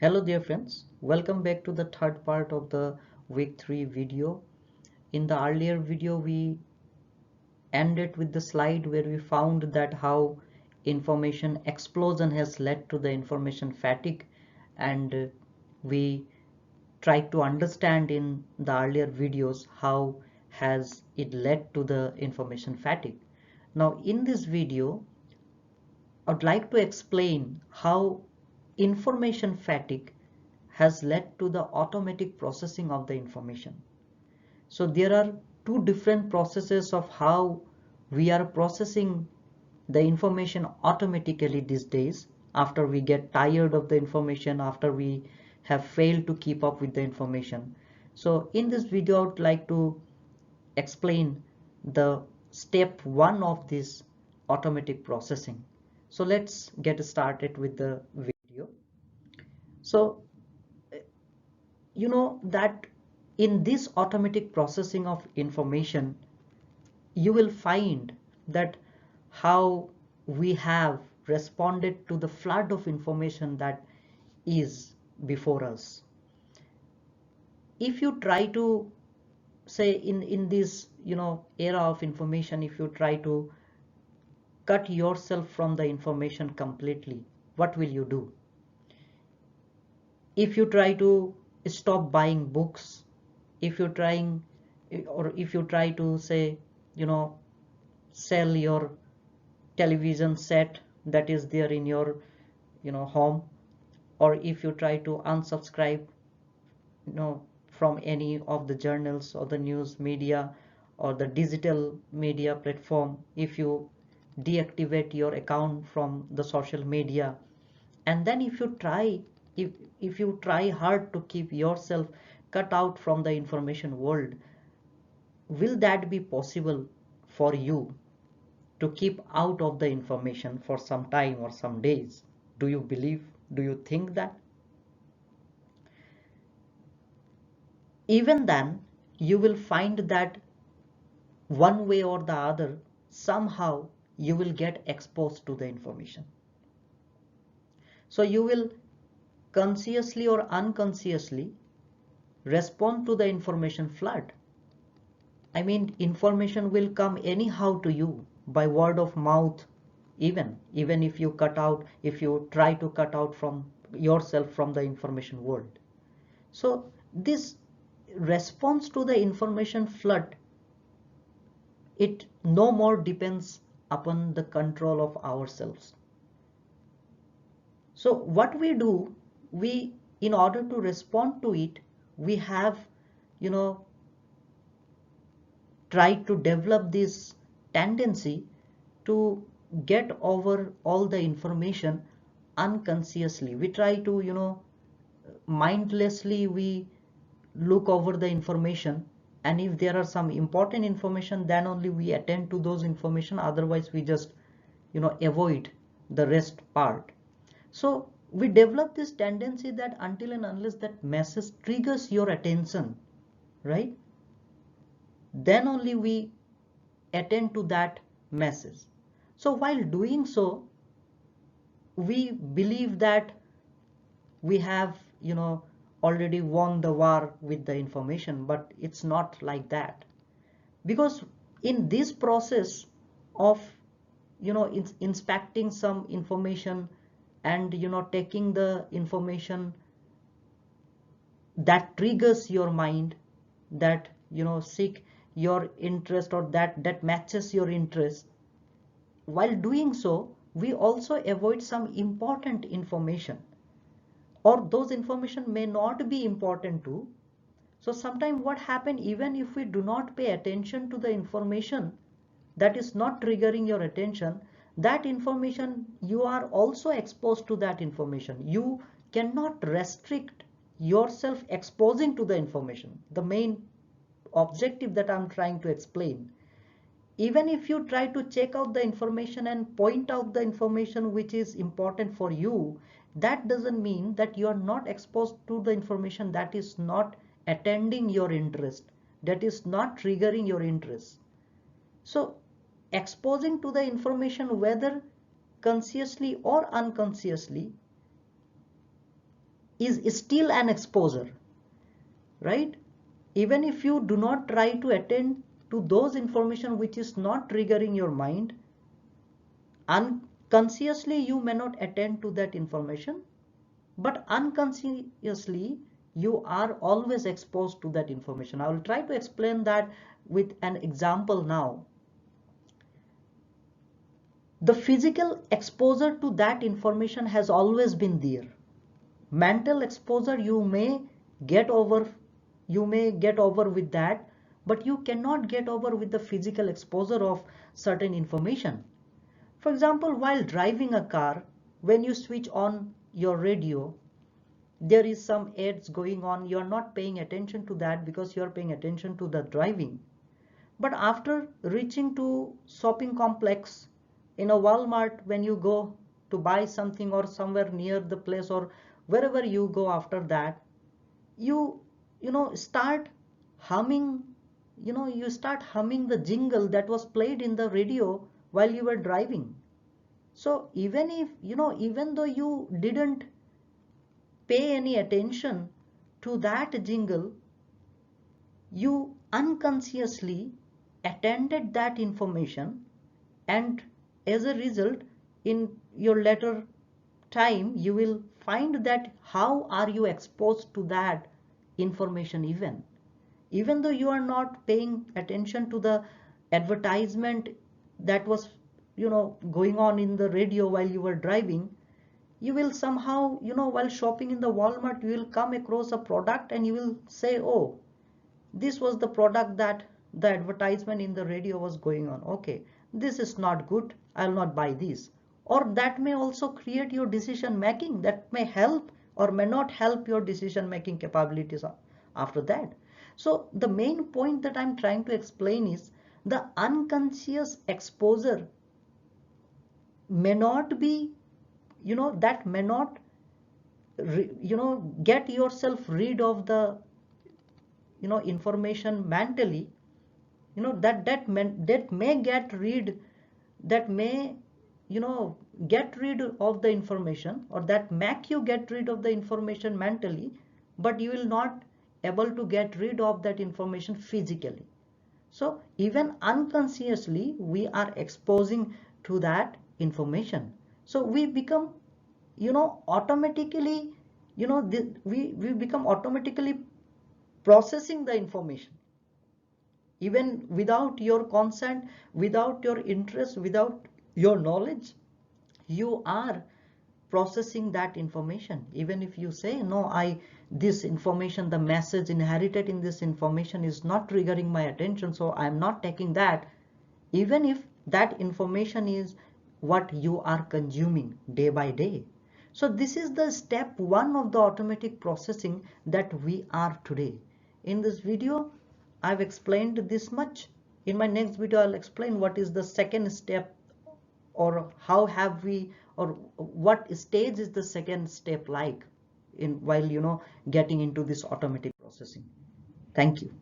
Hello dear friends, welcome back to the third part of the week 3 video. In the earlier video we ended with the slide where we found that how information explosion has led to the information fatigue, and we tried to understand in the earlier videos how has it led to the information fatigue. Now in this video I would like to explain how information fatigue has led to the automatic processing of the information. So there are two different processes of how we are processing the information automatically these days after we get tired of the information, after we have failed to keep up with the information. So in this video I would like to explain the step one of this automatic processing. So let's get started with the video. So you know that in this automatic processing of information, you will find that how we have responded to the flood of information that is before us. If you try to say in this era of information, if you try to cut yourself from the information completely, what will you do? If you try to stop buying books, if you're trying, or if you try to say, you know sell your television set that is there in your home, or if you try to unsubscribe from any of the journals or the news media or the digital media platform, if you deactivate your account from the social media, and then if if you try hard to keep yourself cut out from the information world, will that be possible for you to keep out of the information for some time or some days? Do you believe, do you think that? Even then, you will find that one way or the other, somehow you will get exposed to the information. So you will consciously or unconsciously respond to the information flood. I mean, information will come anyhow to you by word of mouth, even if you cut out, if you try to cut out from yourself from the information world. So this response to the information flood, it no more depends upon the control of ourselves. So what we do, we, in order to respond to it, we have, you know, tried to develop this tendency to get over all the information unconsciously. We try to, mindlessly we look over the information, and if there are some important information, then only we attend to those information, otherwise we just avoid the rest part. So we develop this tendency that until and unless that message triggers your attention, right, then only we attend to that message. So while doing so, we believe that we have already won the war with the information, but it's not like that. Because in this process of inspecting some information and taking the information that triggers your mind, that seek your interest, or that matches your interest, while doing so we also avoid some important information, or those information may not be important too. So sometimes what happen, even if we do not pay attention to the information that is not triggering your attention, that information, you are also exposed to that information. You cannot restrict yourself exposing to the information. The main objective that I'm trying to explain, even if you try to check out the information and point out the information which is important for you, that doesn't mean that you are not exposed to the information that is not attending your interest, that is not triggering your interest. So exposing to the information, whether consciously or unconsciously, is still an exposure, right? Even if you do not try to attend to those information which is not triggering your mind, unconsciously you may not attend to that information, but unconsciously you are always exposed to that information. I will try to explain that with an example now. The physical exposure to that information has always been there. Mental exposure get over you may get over with that, but you cannot get over with the physical exposure of certain information. For example, while driving a car, when you switch on your radio, there is some ads going on. You're not paying attention to that because you're paying attention to the driving. But after reaching to shopping complex, in a Walmart, when you go to buy something or somewhere near the place or wherever you go after that, you start humming, you start humming the jingle that was played in the radio while you were driving. So even if, even though you didn't pay any attention to that jingle, you unconsciously attended that information, and as a result, in your later time, you will find that how are you exposed to that information. Even though you are not paying attention to the advertisement that was going on in the radio while you were driving, you will somehow, while shopping in the Walmart, you will come across a product and you will say, oh, this was the product that the advertisement in the radio was going on. Okay, this is not good, I'll not buy this. Or that may also create your decision making, that may help or may not help your decision making capabilities after that. So the main point that I'm trying to explain is the unconscious exposure may not be, that may not get yourself rid of the information mentally, that may get rid, that may get rid of the information, or that make you get rid of the information mentally, but you will not able to get rid of that information physically. So even unconsciously we are exposing to that information, so we become automatically, we become automatically processing the information, even without your consent, without your interest, without your knowledge. You are processing that information. Even if you say, no, this information, the message inherited in this information is not triggering my attention, so I am not taking that, even if that information is what you are consuming day by day. So this is the step one of the automatic processing that we are today. In this video, I've explained this much. In my next video, I'll explain what is the second step, or how have we, or what stage is the second step like in while getting into this automatic processing. Thank you.